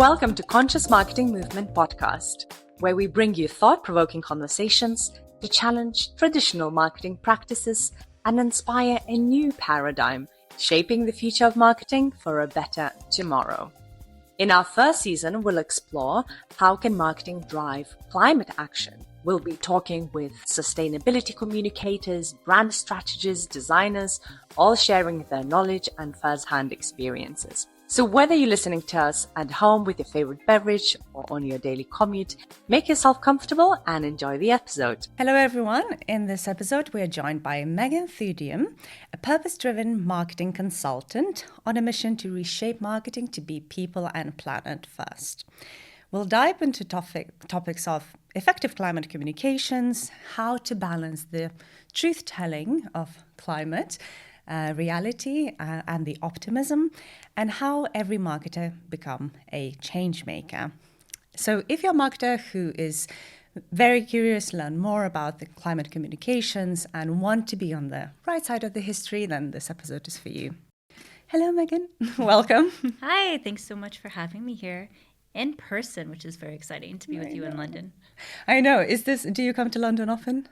Welcome to Conscious Marketing Movement Podcast, where we bring you thought-provoking conversations to challenge traditional marketing practices and inspire a new paradigm, shaping the future of marketing for a better tomorrow. In our first season, we'll explore how can marketing drive climate action. We'll be talking with sustainability communicators, brand strategists, designers, all sharing their knowledge and first-hand experiences. So whether you're listening to us at home with your favorite beverage or on your daily commute, make yourself comfortable and enjoy the episode. Hello everyone. In this episode, we are joined by Megan Thudium, a purpose-driven marketing consultant on a mission to reshape marketing to be people and planet first. We'll dive into topics of effective climate communications, how to balance the truth-telling of climate, reality and the optimism, and how every marketer become a change maker. So if you're a marketer who is very curious to learn more about the climate communications and want to be on the right side of the history, then this episode is for you. Hello, Megan. Welcome. Hi. Thanks so much for having me here in person, which is very exciting to be with you in London. I know. Do you come to London often?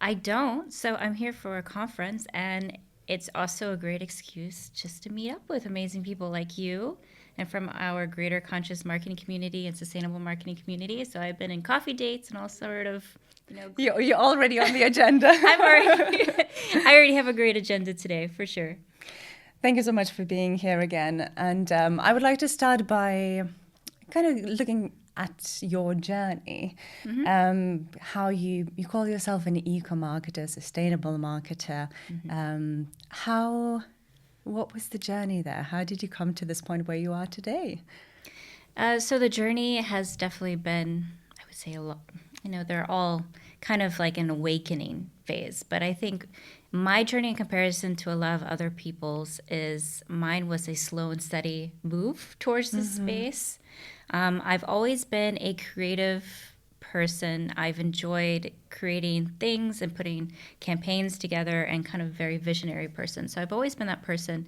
I don't. So I'm here for a conference, and it's also a great excuse just to meet up with amazing people like you and from our greater conscious marketing community and sustainable marketing community. So I've been in coffee dates and all sort of, You're already on the agenda. I already have a great agenda today, for sure. Thank you so much for being here again. And I would like to start by kind of looking at your journey, how you call yourself an eco-marketer, sustainable marketer. What was the journey there? How did you come to this point where you are today? So the journey has definitely been, I would say, a lot. They're all kind of like an awakening phase. But I think my journey in comparison to a lot of other people's is mine was a slow and steady move towards this space. I've always been a creative person. I've enjoyed creating things and putting campaigns together and kind of very visionary person. So I've always been that person.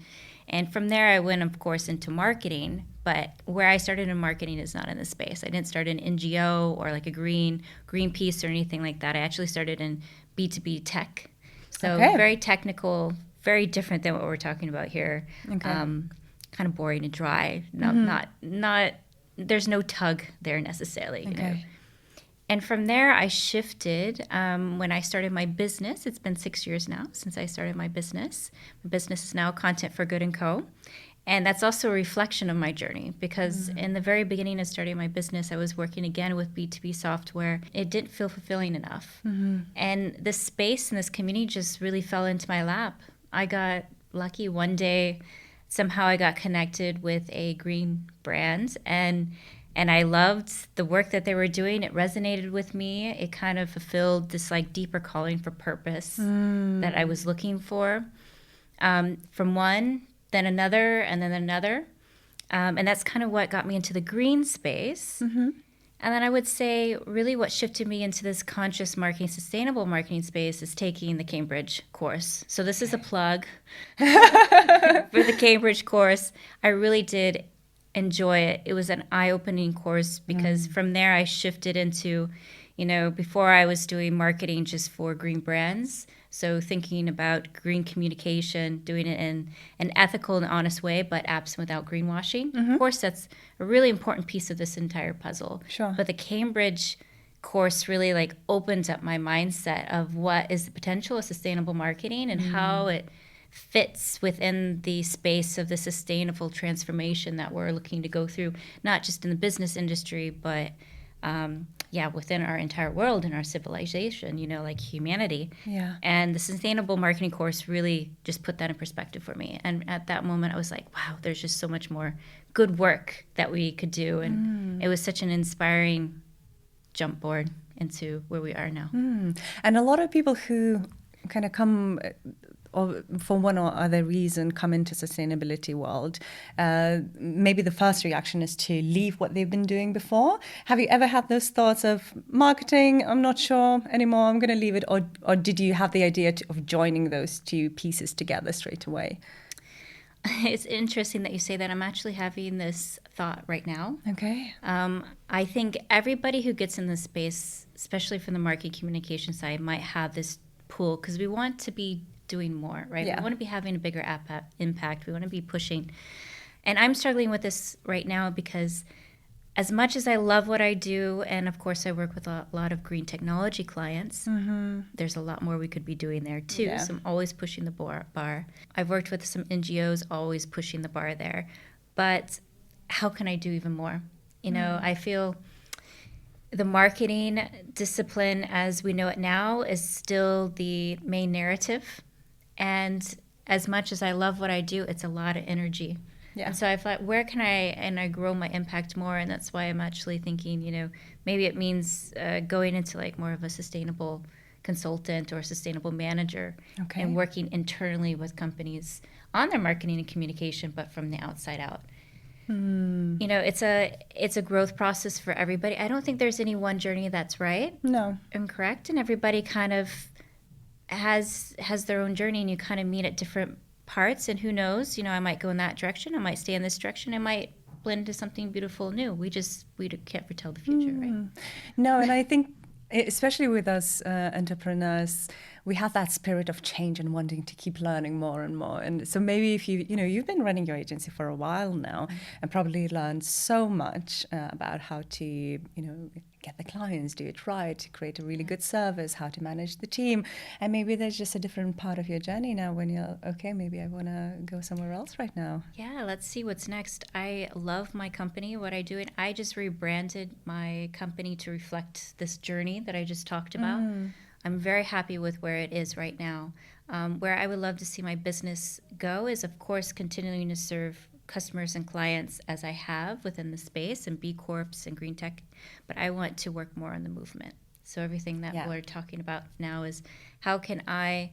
And from there, I went, of course, into marketing. But where I started in marketing is not in this space. I didn't start in NGO or like a Greenpeace or anything like that. I actually started in B2B tech. So very technical, very different than what we're talking about here. Okay. Kind of boring and dry. Not. There's no tug there necessarily. Okay. And from there, I shifted when I started my business. It's been 6 years now since I started my business. My business is now Content for Good & Co. And that's also a reflection of my journey because in the very beginning of starting my business, I was working again with B2B software. It didn't feel fulfilling enough. And this space and this community just really fell into my lap. I got lucky one day. Somehow I got connected with a green brand and I loved the work that they were doing. It resonated with me. It kind of fulfilled this like deeper calling for purpose that I was looking for. From one, then another, and then another. And that's kind of what got me into the green space. And then I would say really what shifted me into this conscious marketing, sustainable marketing space is taking the Cambridge course. So this is a plug for the Cambridge course. I really did enjoy it. It was an eye-opening course because from there I shifted into, before I was doing marketing just for green brands. So thinking about green communication, doing it in an ethical and honest way, but absent without greenwashing. Of course, that's a really important piece of this entire puzzle. Sure. But the Cambridge course really like opens up my mindset of what is the potential of sustainable marketing and how it fits within the space of the sustainable transformation that we're looking to go through, not just in the business industry, but within our entire world and our civilization, like humanity. Yeah. And the sustainable marketing course really just put that in perspective for me. And at that moment, I was like, wow, there's just so much more good work that we could do. And it was such an inspiring jump board into where we are now. And a lot of people who kind of come or for one or other reason come into sustainability world, maybe the first reaction is to leave what they've been doing before. Have you ever had those thoughts of marketing, I'm not sure anymore, I'm going to leave it? Or did you have the idea of joining those two pieces together straight away? It's interesting that you say that. I'm actually having this thought right now. Okay. I think everybody who gets in this space, especially from the marketing communication side, might have this pull because we want to be doing more, right? Yeah. We want to be having a bigger impact. We want to be pushing. And I'm struggling with this right now because as much as I love what I do, and of course I work with a lot of green technology clients, there's a lot more we could be doing there too. Yeah. So I'm always pushing the bar. I've worked with some NGOs, always pushing the bar there. But how can I do even more? You know, I feel the marketing discipline as we know it now is still the main narrative. And as much as I love what I do, it's a lot of energy. Yeah. And so I thought, where can I grow my impact more? And that's why I'm actually thinking, you know, maybe it means going into like more of a sustainable consultant or sustainable manager and working internally with companies on their marketing and communication, but from the outside out. You know, it's a growth process for everybody. I don't think there's any one journey that's right. No. And correct. And everybody kind of has their own journey, and you kind of meet at different parts. And who knows, you know, I might go in that direction. I might stay in this direction. I might blend into something beautiful new. We can't foretell the future, right? No, and I think especially with us entrepreneurs, we have that spirit of change and wanting to keep learning more and more. And so maybe if you've been running your agency for a while now and probably learned so much about how to, get the clients, do it right, create a really good service, how to manage the team. And maybe there's just a different part of your journey now when you're, okay, maybe I want to go somewhere else right now. Yeah, let's see what's next. I love my company, what I do. And I just rebranded my company to reflect this journey that I just talked about. I'm very happy with where it is right now. Where I would love to see my business go is, of course, continuing to serve customers and clients as I have within the space and B Corps and green tech, but I want to work more on the movement. So everything that we're talking about now is how can I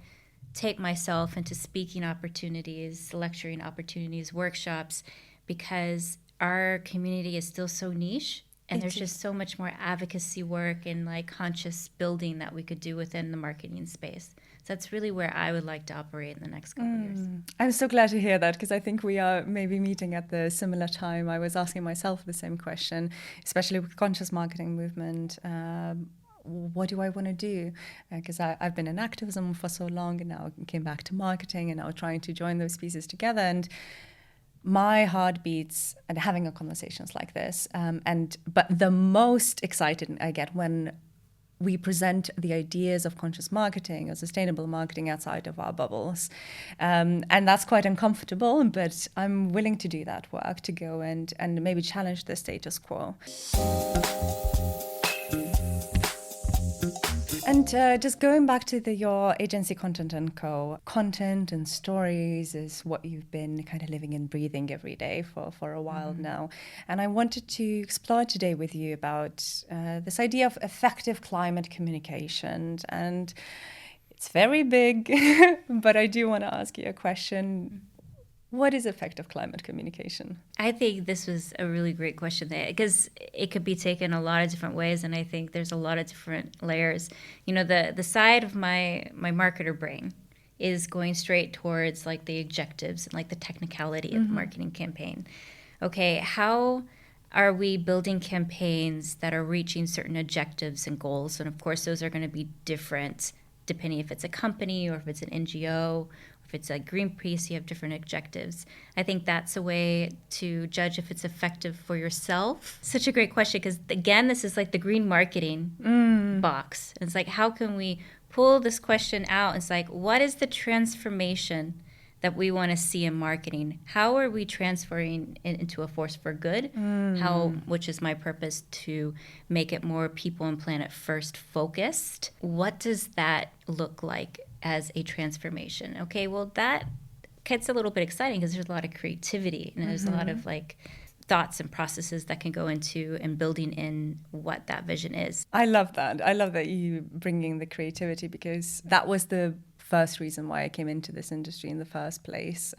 take myself into speaking opportunities, lecturing opportunities, workshops, because our community is still so niche. And there's just so much more advocacy work and like conscious building that we could do within the marketing space. So that's really where I would like to operate in the next couple of years. I'm so glad to hear that, because I think we are maybe meeting at the similar time. I was asking myself the same question, especially with conscious marketing movement. What do I want to do? Because I've been in activism for so long, and now I came back to marketing, and now trying to join those pieces together. And my heart beats at having conversations like this. But the most excited I get when we present the ideas of conscious marketing or sustainable marketing outside of our bubbles. And that's quite uncomfortable, but I'm willing to do that work, to go and maybe challenge the status quo. And just going back to your agency Content & Co. Content and stories is what you've been kind of living and breathing every day for a while now. And I wanted to explore today with you about this idea of effective climate communication. And it's very big, but I do want to ask you a question. What is effective climate communication? I think this was a really great question because it could be taken a lot of different ways, and I think there's a lot of different layers. You know, the side of my marketer brain is going straight towards like the objectives and like the technicality of the marketing campaign. Okay, how are we building campaigns that are reaching certain objectives and goals? And of course, those are going to be different depending if it's a company or if it's an NGO. If it's a Greenpeace, you have different objectives. I think that's a way to judge if it's effective for yourself. Such a great question, because again, this is like the green marketing box. It's like, how can we pull this question out? It's like, what is the transformation that we want to see in marketing? How are we transferring it into a force for good? Which is my purpose, to make it more people and planet first focused. What does that look like as a transformation? Okay, well, that gets a little bit exciting because there's a lot of creativity and there's a lot of like thoughts and processes that can go into and building in what that vision is. I love that. I love that you bringing the creativity, because that was the first reason why I came into this industry in the first place.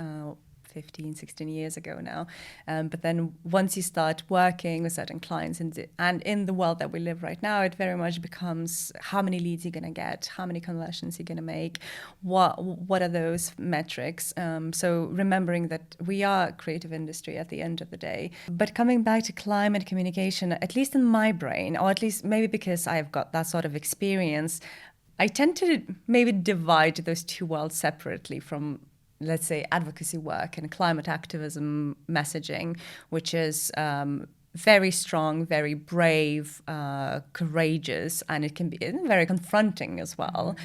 15, 16 years ago now. But then once you start working with certain clients and in the world that we live right now, it very much becomes how many leads you're going to get, how many conversions you're going to make, what are those metrics. So remembering that we are a creative industry at the end of the day. But coming back to climate communication, at least in my brain, or at least maybe because I've got that sort of experience, I tend to maybe divide those two worlds separately from, let's say, advocacy work and climate activism messaging, which is very strong, very brave, courageous, and it can be very confronting as well,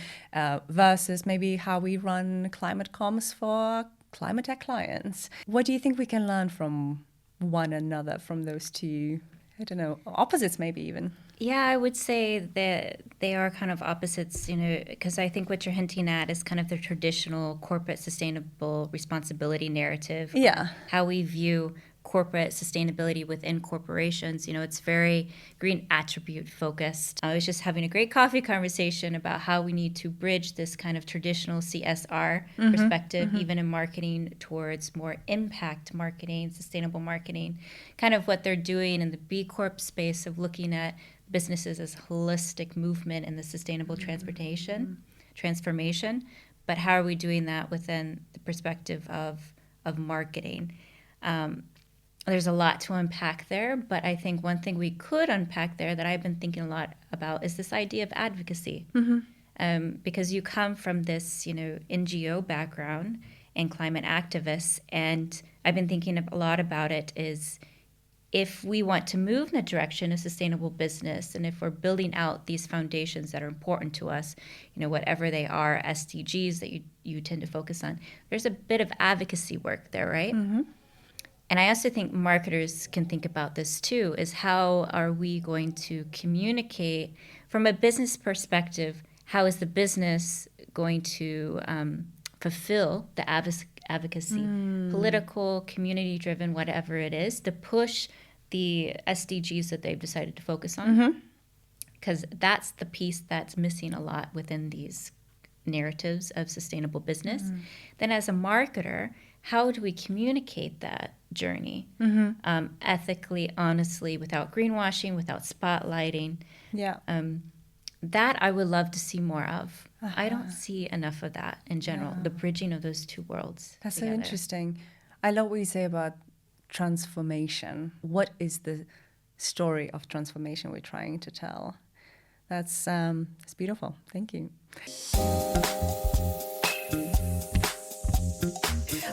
versus maybe how we run climate comms for climate tech clients. What do you think we can learn from one another, from those two, I don't know, opposites maybe even? Yeah, I would say that they are kind of opposites, because I think what you're hinting at is kind of the traditional corporate sustainable responsibility narrative. Yeah. How we view corporate sustainability within corporations. It's very green attribute focused. I was just having a great coffee conversation about how we need to bridge this kind of traditional CSR perspective, even in marketing, towards more impact marketing, sustainable marketing, kind of what they're doing in the B Corp space of looking at businesses as holistic movement in the sustainable transformation. But how are we doing that within the perspective of marketing? There's a lot to unpack there, but I think one thing we could unpack there that I've been thinking a lot about is this idea of advocacy. Because you come from this, NGO background and climate activists, and I've been thinking a lot about it is if we want to move in the direction of sustainable business, and if we're building out these foundations that are important to us, whatever they are, SDGs that you tend to focus on, there's a bit of advocacy work there, right? And I also think marketers can think about this too, is how are we going to communicate from a business perspective? How is the business going to fulfill the advocacy, political, community-driven, whatever it is, to push the SDGs that they've decided to focus on? Because that's the piece that's missing a lot within these narratives of sustainable business. Then as a marketer, how do we communicate that journey ethically, honestly, without greenwashing, without spotlighting? Yeah. That I would love to see more of. I don't see enough of that in general, the bridging of those two worlds. That's together. so interesting. I love what you say about transformation. What is the story of transformation we're trying to tell? That's beautiful. Thank you.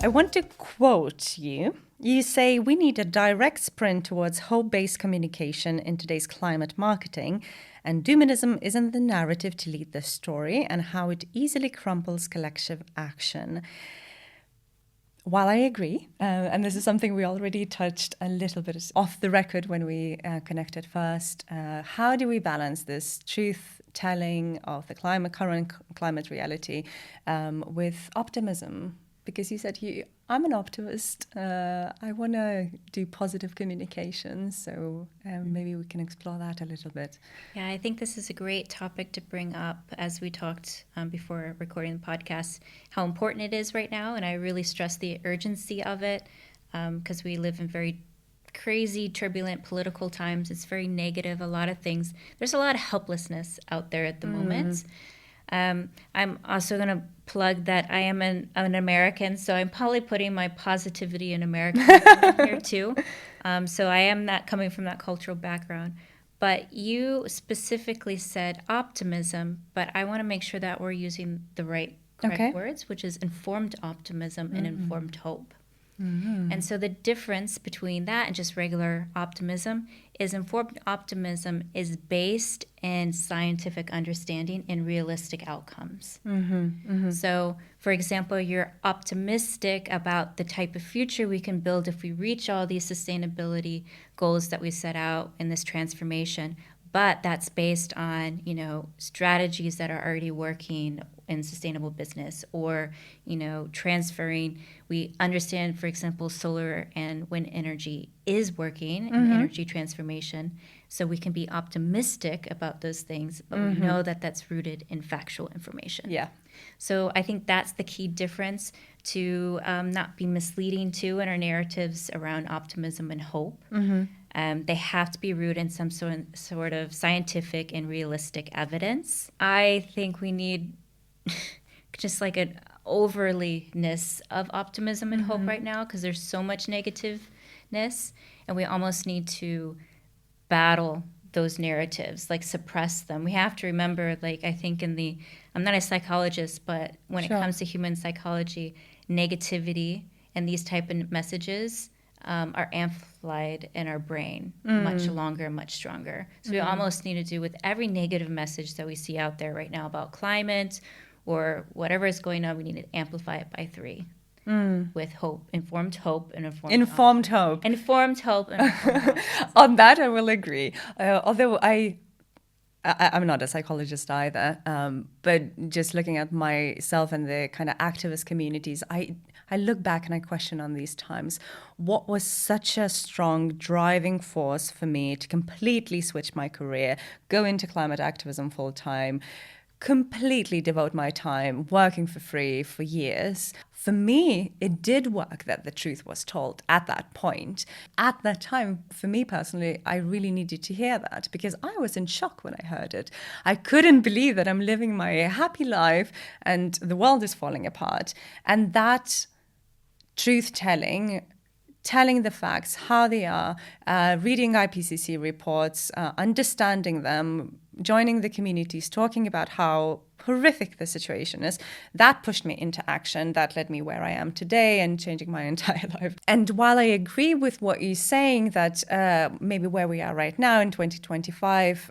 I want to quote you. You say, "We need a direct sprint towards hope-based communication in today's climate marketing, and doomism isn't the narrative to lead the story, and how it easily crumples collective action." While I agree, and this is something we already touched a little bit off the record when we connected first, how do we balance this truth-telling of the current climate reality with optimism? Because you said I'm an optimist. I want to do positive communication. So maybe we can explore that a little bit. Yeah, I think this is a great topic to bring up as we talked before recording the podcast, how important it is right now. And I really stress the urgency of it because we live in very crazy, turbulent political times. It's very negative, a lot of things. There's a lot of helplessness out there at the moment. I'm also going to plug that I am an American, so I'm probably putting my positivity in American here too. So I am not coming from that cultural background. But you specifically said optimism, but I want to make sure that we're using the correct words, which is informed optimism and informed hope. And so the difference between that and just regular optimism is informed optimism is based in scientific understanding and realistic outcomes. So, for example, you're optimistic about the type of future we can build if we reach all these sustainability goals that we set out in this transformation, But that's based on, strategies that are already working in sustainable business, or, transferring. We understand, for example, solar and wind energy is working in energy transformation. So we can be optimistic about those things, but we know that that's rooted in factual information. Yeah. So I think that's the key difference, to not be misleading too in our narratives around optimism and hope. They have to be rooted in some sort of scientific and realistic evidence. I think we need just like an overliness of optimism and hope right now, because there's so much negativeness, and we almost need to battle those narratives, like suppress them. We have to remember, like, I think I'm not a psychologist, but when it comes to human psychology, negativity and these type of messages are amplified in our brain much longer and much stronger. So we almost need to do with every negative message that we see out there right now about climate or whatever is going on, we need to amplify it by 3 with hope, informed hope, and Informed hope. Informed hope. And informed hope. On that, I will agree. Although I'm not a psychologist either, but just looking at myself and the kind of activist communities, I look back and I question on these times, what was such a strong driving force for me to completely switch my career, go into climate activism full time, completely devote my time working for free for years. For me, it did work that the truth was told at that point. At that time, for me personally, I really needed to hear that, because I was in shock when I heard it. I couldn't believe that I'm living my happy life and the world is falling apart. And that truth-telling, telling the facts, how they are, reading IPCC reports, understanding them, joining the communities, talking about how horrific the situation is, that pushed me into action. That led me where I am today and changing my entire life. And while I agree with what you're saying, that maybe where we are right now in 2025,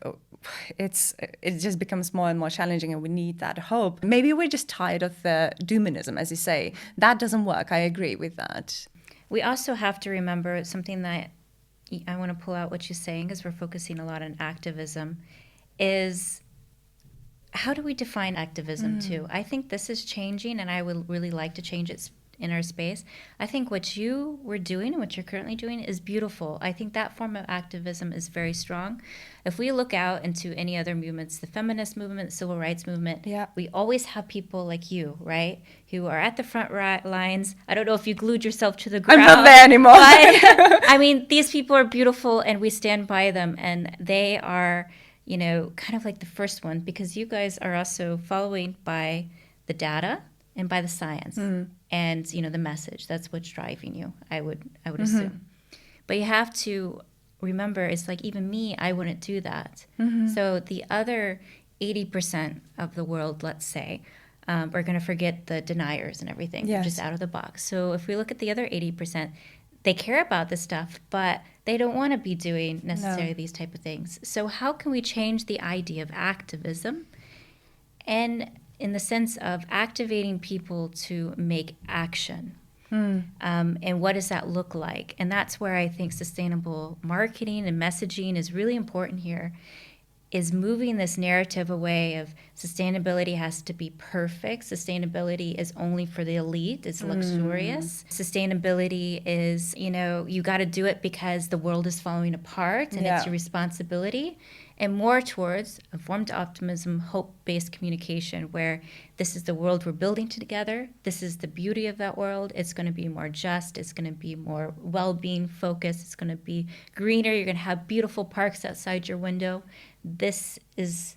it just becomes more and more challenging, and we need that hope. Maybe we're just tired of the doomism, as you say. That doesn't work. I agree with that. We also have to remember something that I want to pull out what you're saying, because we're focusing a lot on activism, is how do we define activism too? I think this is changing, and I would really like to change it in our space. I think what you were doing and what you're currently doing is beautiful. I think that form of activism is very strong. If we look out into any other movements, the feminist movement, the civil rights movement, we always have people like you, right, who are at the front lines. I don't know if you glued yourself to the ground. I'm not there anymore. But, I mean, these people are beautiful, and we stand by them, and they are, kind of like the first one, because you guys are also following by the data and by the science and, the message. That's what's driving you, I would assume. But you have to remember, it's like, even me, I wouldn't do that. So the other 80% of the world, let's say, are going to forget the deniers and everything. They're just out of the box. So if we look at the other 80%, they care about this stuff, but they don't want to be doing necessarily these type of things. So how can we change the idea of activism, and in the sense of activating people to make action? And what does that look like? And that's where I think sustainable marketing and messaging is really important here, is moving this narrative away of sustainability has to be perfect. Sustainability is only for the elite. It's luxurious. Sustainability is, you got to do it because the world is falling apart, and it's your responsibility. And more towards informed optimism, hope-based communication, where this is the world we're building together. This is the beauty of that world. It's going to be more just. It's going to be more well-being focused. It's going to be greener. You're going to have beautiful parks outside your window. This is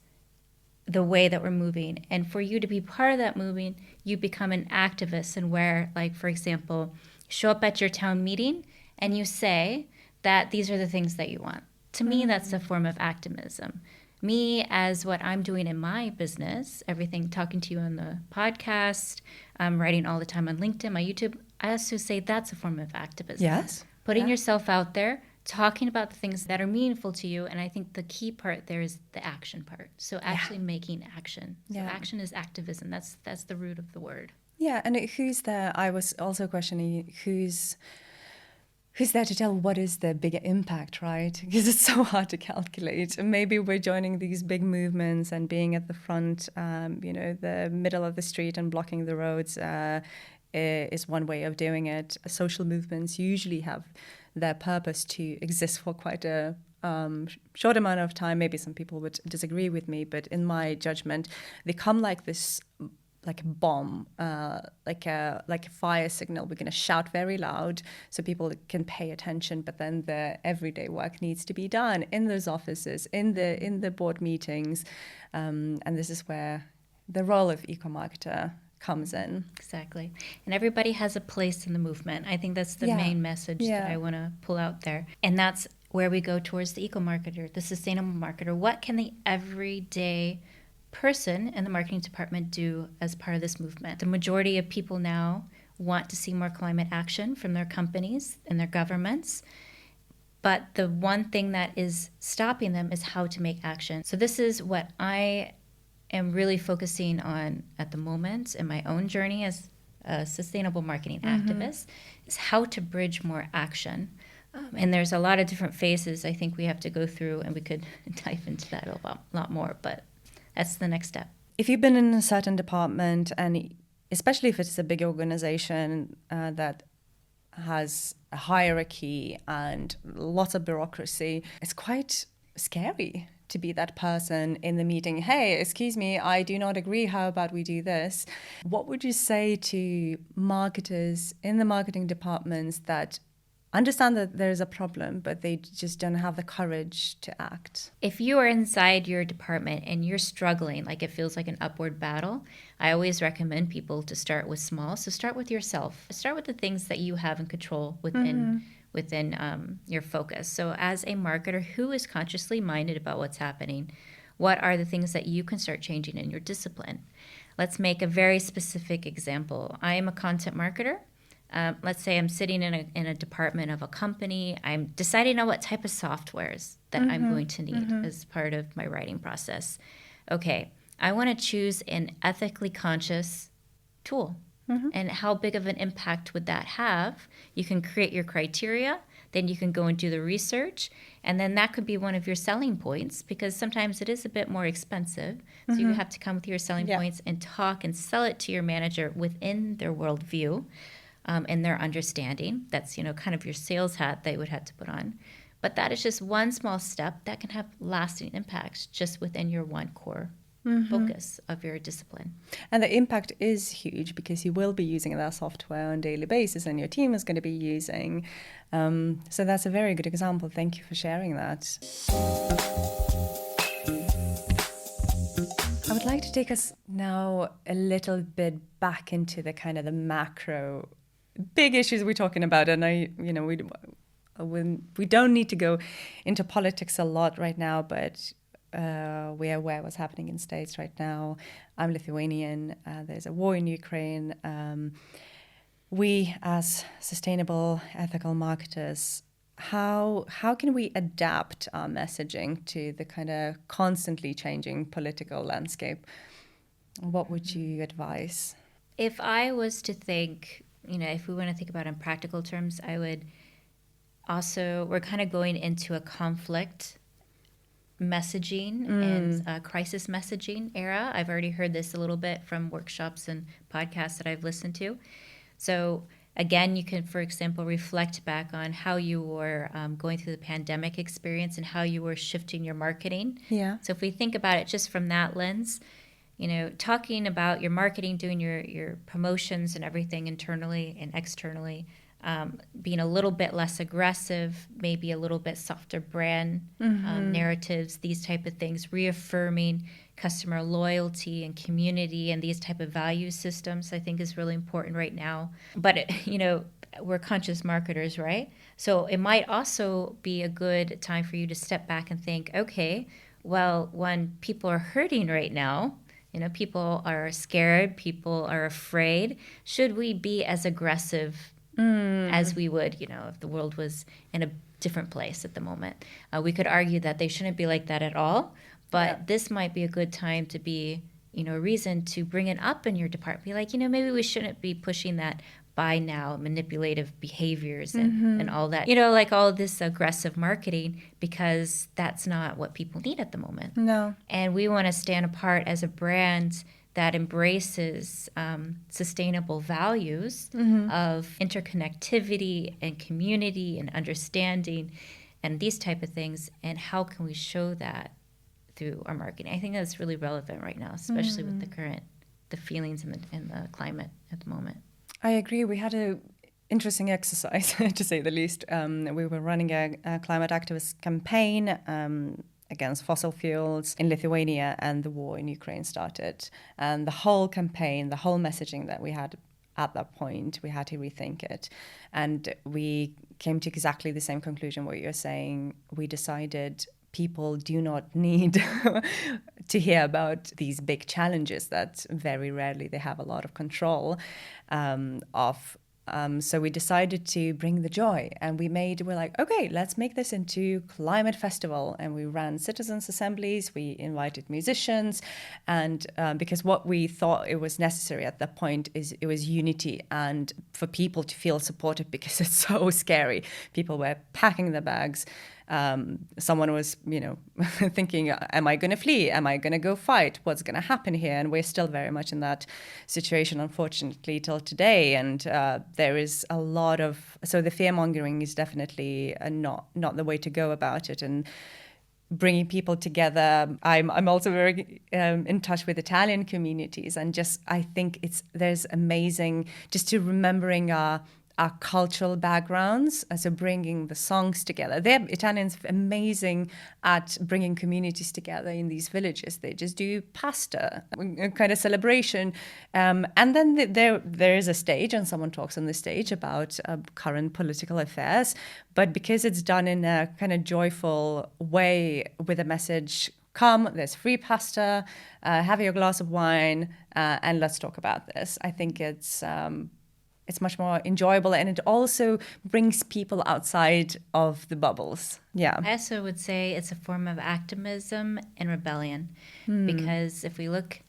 the way that we're moving. And for you to be part of that moving, you become an activist, and where, like, for example, show up at your town meeting and you say that these are the things that you want. To me, that's a form of activism. Me, as what I'm doing in my business, everything, talking to you on the podcast, writing all the time on LinkedIn, my YouTube, I also say that's a form of activism. Yes. Putting yourself out there, talking about the things that are meaningful to you. And I think the key part there is the action part. So actually making action. So action is activism. That's the root of the word. Yeah, and who's there? I was also questioning who's who's there to tell what is the bigger impact, right? Because it's so hard to calculate. And maybe we're joining these big movements and being at the front, the middle of the street and blocking the roads is one way of doing it. Social movements usually have their purpose to exist for quite a short amount of time. Maybe some people would disagree with me, but in my judgment, they come like this, like a bomb, like a fire signal. We're going to shout very loud so people can pay attention, but then the everyday work needs to be done in those offices, in the board meetings, and this is where the role of eco-marketer comes in. Exactly. And everybody has a place in the movement. I think that's the main message that I want to pull out there. And that's where we go towards the eco-marketer, the sustainable marketer. What can the everyday person in the marketing department do as part of this movement? The majority of people now want to see more climate action from their companies and their governments. But the one thing that is stopping them is how to make action. So this is what I am really focusing on at the moment in my own journey as a sustainable marketing activist, is how to bridge more action. And there's a lot of different phases I think we have to go through, and we could dive into that a lot more, but that's the next step. If you've been in a certain department, and especially if it's a big organization that has a hierarchy and lots of bureaucracy, it's quite scary to be that person in the meeting. Hey, excuse me, I do not agree. How about we do this? What would you say to marketers in the marketing departments that understand that there's a problem, but they just don't have the courage to act? If you are inside your department and you're struggling, like it feels like an upward battle, I always recommend people to start with small. So start with yourself. Start with the things that you have in control within your focus. So as a marketer who is consciously minded about what's happening, what are the things that you can start changing in your discipline? Let's make a very specific example. I am a content marketer. Let's say I'm sitting in a department of a company. I'm deciding on what type of softwares that I'm going to need as part of my writing process. Okay, I want to choose an ethically conscious tool. And how big of an impact would that have? You can create your criteria, then you can go and do the research, and then that could be one of your selling points, because sometimes it is a bit more expensive. So you have to come with your selling points and talk and sell it to your manager within their worldview. And their understanding. That's, kind of your sales hat they would have to put on. But that is just one small step that can have lasting impacts just within your one core focus of your discipline. And the impact is huge because you will be using that software on a daily basis and your team is going to be using. So that's a very good example. Thank you for sharing that. I would like to take us now a little bit back into the kind of the macro big issues we're talking about, and we don't need to go into politics a lot right now, but we're aware what's happening in States right now. I'm Lithuanian. There's a war in Ukraine. We, as sustainable, ethical marketers, how can we adapt our messaging to the kind of constantly changing political landscape? What would you advise? If I was to think, if we want to think about it in practical terms, I would also, we're kind of going into a conflict messaging and crisis messaging era. I've already heard this a little bit from workshops and podcasts that I've listened to. So again, you can, for example, reflect back on how you were going through the pandemic experience and how you were shifting your marketing. Yeah. So if we think about it just from that lens, talking about your marketing, doing your promotions and everything internally and externally, being a little bit less aggressive, maybe a little bit softer brand narratives, these type of things, reaffirming customer loyalty and community and these type of value systems, I think is really important right now. But, we're conscious marketers, right? So it might also be a good time for you to step back and think, okay, well, when people are hurting right now, people are scared, people are afraid. Should we be as aggressive as we would, if the world was in a different place at the moment? We could argue that they shouldn't be like that at all, but this might be a good time to be, a reason to bring it up in your department. Be like, maybe we shouldn't be pushing that buy now, manipulative behaviors and all that. You know, like all this aggressive marketing, because that's not what people need at the moment. No. And we want to stand apart as a brand that embraces sustainable values of interconnectivity and community and understanding and these type of things. And how can we show that through our marketing? I think that's really relevant right now, especially with the feelings and the climate at the moment. I agree. We had a interesting exercise, to say the least. We were running a climate activist campaign against fossil fuels in Lithuania, and the war in Ukraine started. And the whole campaign, the whole messaging that we had at that point, we had to rethink it. And we came to exactly the same conclusion what you're saying. We decided people do not need to hear about these big challenges that very rarely they have a lot of control of. So we decided to bring the joy, and we're like, okay, let's make this into climate festival. And we ran citizens assemblies, we invited musicians, and because what we thought it was necessary at that point is it was unity and for people to feel supported, because it's so scary. People were packing their bags. Someone was, thinking, am I going to flee? Am I going to go fight? What's going to happen here? And we're still very much in that situation, unfortunately, till today. And there is a lot of, so the fear mongering is definitely not the way to go about it. And bringing people together. I'm also very in touch with Italian communities, and I think there's amazing just to remembering our cultural backgrounds, so bringing the songs together. Italians are amazing at bringing communities together in these villages. They just do pasta, a kind of celebration. And then there is a stage, and someone talks on the stage about current political affairs. But because it's done in a kind of joyful way with a message, come, there's free pasta, have your glass of wine, and let's talk about this. I think it's much more enjoyable, and it also brings people outside of the bubbles. Yeah. I also would say it's a form of activism and rebellion, because if we look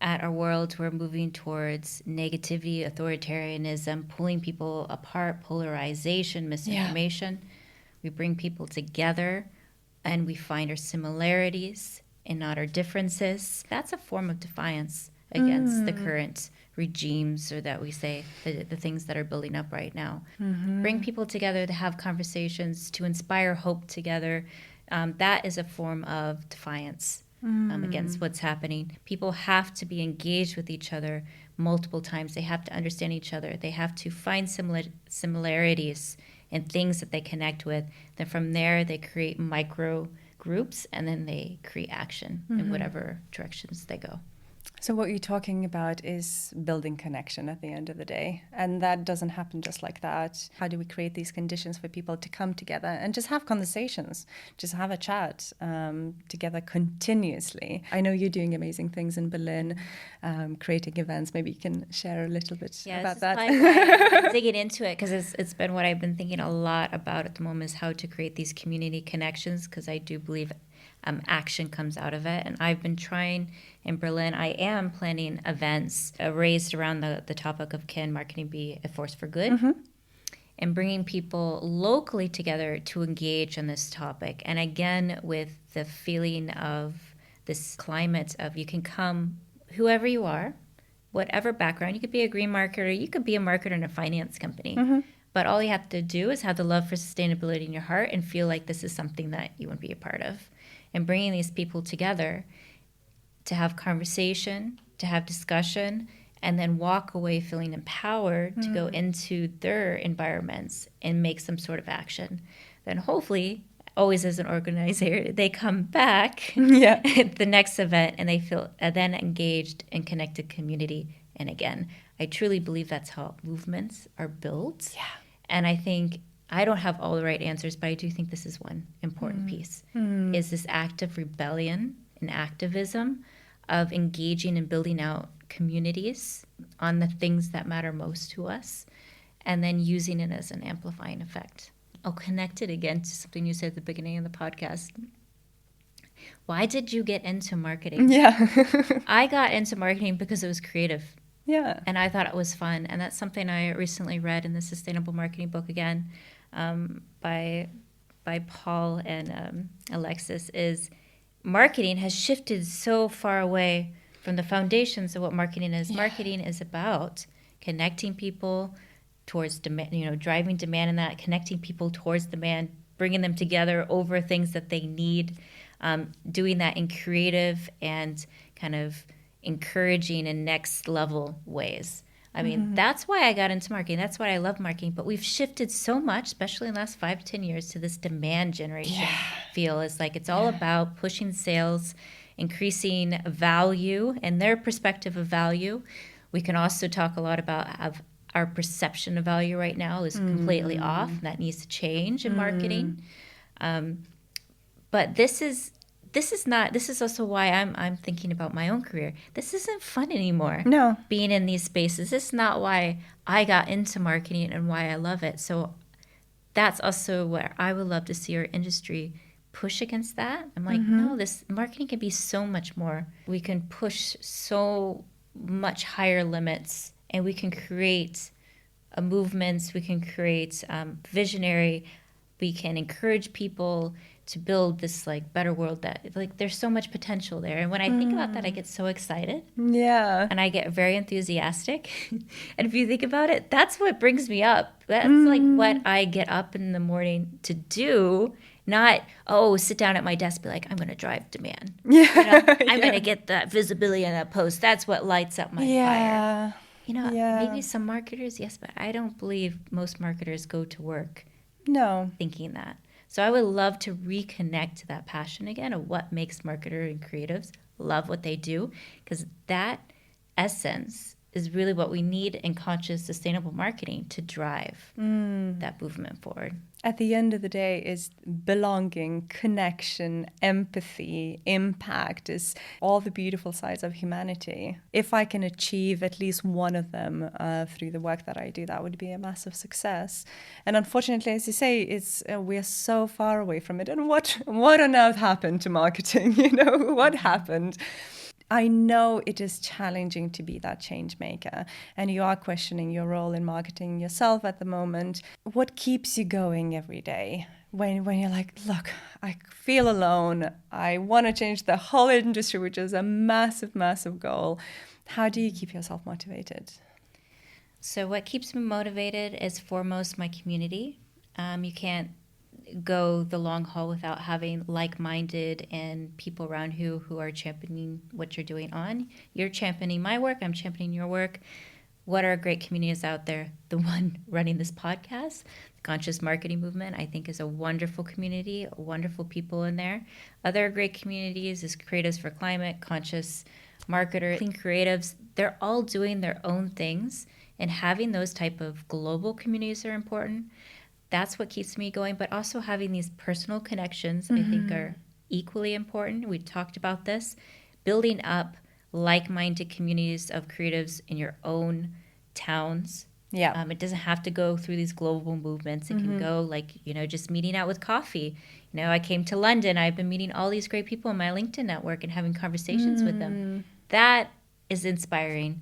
at our world, we're moving towards negativity, authoritarianism, pulling people apart, polarization, misinformation. Yeah. We bring people together, and we find our similarities and not our differences. That's a form of defiance against the current regimes, or that we say the things that are building up right now. Bring people together to have conversations, to inspire hope together. That is a form of defiance against what's happening. People have to be engaged with each other multiple times. They have to understand each other. They have to find similarities and things that they connect with. Then from there, they create micro groups, and then they create action in whatever directions they go. So what you're talking about is building connection at the end of the day. And that doesn't happen just like that. How do we create these conditions for people to come together and just have conversations, just have a chat together continuously? I know you're doing amazing things in Berlin, creating events. Maybe you can share a little bit about that. I'm digging into it, because it's been what I've been thinking a lot about at the moment, is how to create these community connections, because I do believe action comes out of it. And I've been trying in Berlin, I am planning events raised around the topic of can marketing be a force for good? And bringing people locally together to engage on this topic. And again, with the feeling of this climate of you can come, whoever you are, whatever background. You could be a green marketer, you could be a marketer in a finance company. But all you have to do is have the love for sustainability in your heart and feel like this is something that you want to be a part of. And bringing these people together to have conversation, to have discussion, and then walk away feeling empowered to go into their environments and make some sort of action. Then hopefully, always as an organizer, they come back at the next event and they feel then engaged and connected community. And again, I truly believe that's how movements are built. Yeah. And I think I don't have all the right answers, but I do think this is one important piece, is this act of rebellion and activism of engaging and building out communities on the things that matter most to us, and then using it as an amplifying effect. I'll connect it again to something you said at the beginning of the podcast. Why did you get into marketing? Yeah. I got into marketing because it was creative. Yeah. And I thought it was fun. And that's something I recently read in the Sustainable Marketing book again, by Paul and Alexis, is marketing has shifted so far away from the foundations of what marketing is. Yeah. Marketing is about connecting people towards demand, driving demand in that, connecting people towards demand, bringing them together over things that they need, doing that in creative and kind of encouraging and next level ways. I mean, that's why I got into marketing. That's why I love marketing. But we've shifted so much, especially in the last 5 to 10 years, to this demand generation feel. It's like it's all about pushing sales, increasing value and their perspective of value. We can also talk a lot about our perception of value right now is completely off. And that needs to change in marketing. But this is also why I'm thinking about my own career. This isn't fun anymore. No. Being in these spaces. This is not why I got into marketing and why I love it. So that's also where I would love to see our industry push against that. I'm like, no, this marketing can be so much more. We can push so much higher limits, and we can create movements, we can create visionary, we can encourage people to build this like better world that like there's so much potential there. And when I think about that, I get so excited. Yeah. And I get very enthusiastic. And if you think about it, that's what brings me up. That's like what I get up in the morning to do, not, sit down at my desk, be like, I'm going to drive demand. Yeah. I'm going to get that visibility in that post. That's what lights up my fire. Maybe some marketers, yes, but I don't believe most marketers go to work thinking that. So I would love to reconnect to that passion again of what makes marketers and creatives love what they do, because that essence is really what we in conscious, sustainable marketing to drive that movement forward. At the end of the day, is belonging, connection, empathy, impact, is all the beautiful sides of humanity. If I can achieve at least one of them through the work that I do, that would be a massive success. And unfortunately, as you say, we're so far away from it. And what on earth happened to marketing? What happened? I know it is challenging to be that change maker, and you are questioning your role in marketing yourself at the moment. What keeps you going every day when you're like, look, I feel alone, I want to change the whole industry, which is a massive, massive goal. How do you keep yourself motivated? So what keeps me motivated is foremost my community. You can't go the long haul without having like-minded and people around who are championing what you're doing on. You're championing my work, I'm championing your work. What are great communities out there? The one running this podcast, the Conscious Marketing Movement, I think is a wonderful community, wonderful people in there. Other great communities is Creatives for Climate, Conscious Marketers, Clean Creatives. They're all doing their own things, and having those type of global communities are important. That's what keeps me going, but also having these personal connections I think are equally important. We talked about this, building up like-minded communities of creatives in your own towns. Yeah. It doesn't have to go through these global movements. It can go just meeting out with coffee. I came to London. I've been meeting all these great people in my LinkedIn network and having conversations with them. That is inspiring.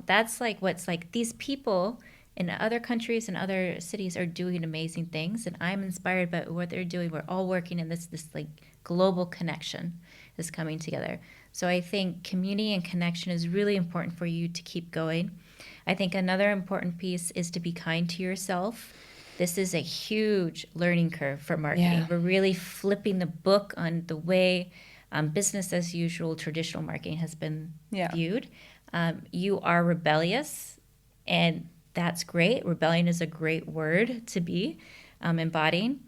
That's like what's like these people in other countries and other cities are doing amazing things, and I'm inspired by what they're doing. We're all working in this like global connection is coming together. So I think community and connection is really important for you to keep going. I think another important piece is to be kind to yourself. This is a huge learning curve for marketing. Yeah. We're really flipping the book on the way business as usual, traditional marketing has been viewed. You are rebellious, and that's great. Rebellion is a great word to be embodying.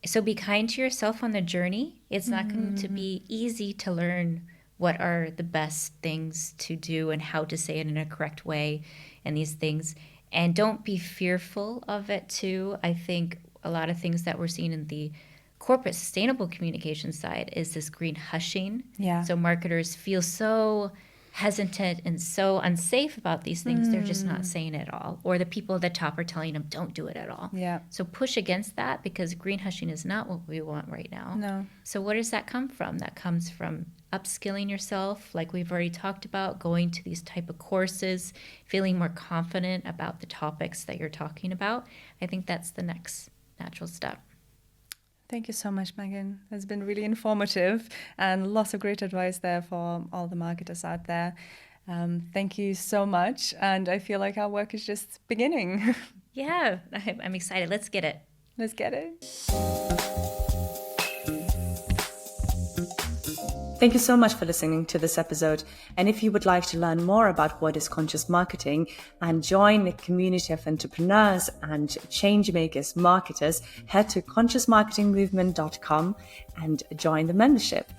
So be kind to yourself on the journey. It's not going to be easy to learn what are the best things to do and how to say it in a correct way and these things. And don't be fearful of it too. I think a lot of things that we're seeing in the corporate sustainable communication side is this green hushing. Yeah. So marketers feel so hesitant and so unsafe about these things, they're just not saying it at all. Or the people at the top are telling them, don't do it at all. Yeah. So push against that, because green hushing is not what we want right now. No. So where does that come from? That comes from upskilling yourself, like we've already talked about, going to these type of courses, feeling more confident about the topics that you're talking about, I think that's the next natural step. Thank you so much, Megan. It's been really informative and lots of great advice there for all the marketers out there. Thank you so much. And I feel like our work is just beginning. Yeah, I'm excited. Let's get it. Let's get it. Thank you so much for listening to this episode. And if you would like to learn more about what is conscious marketing and join a community of entrepreneurs and change makers marketers, head to consciousmarketingmovement.com and join the membership.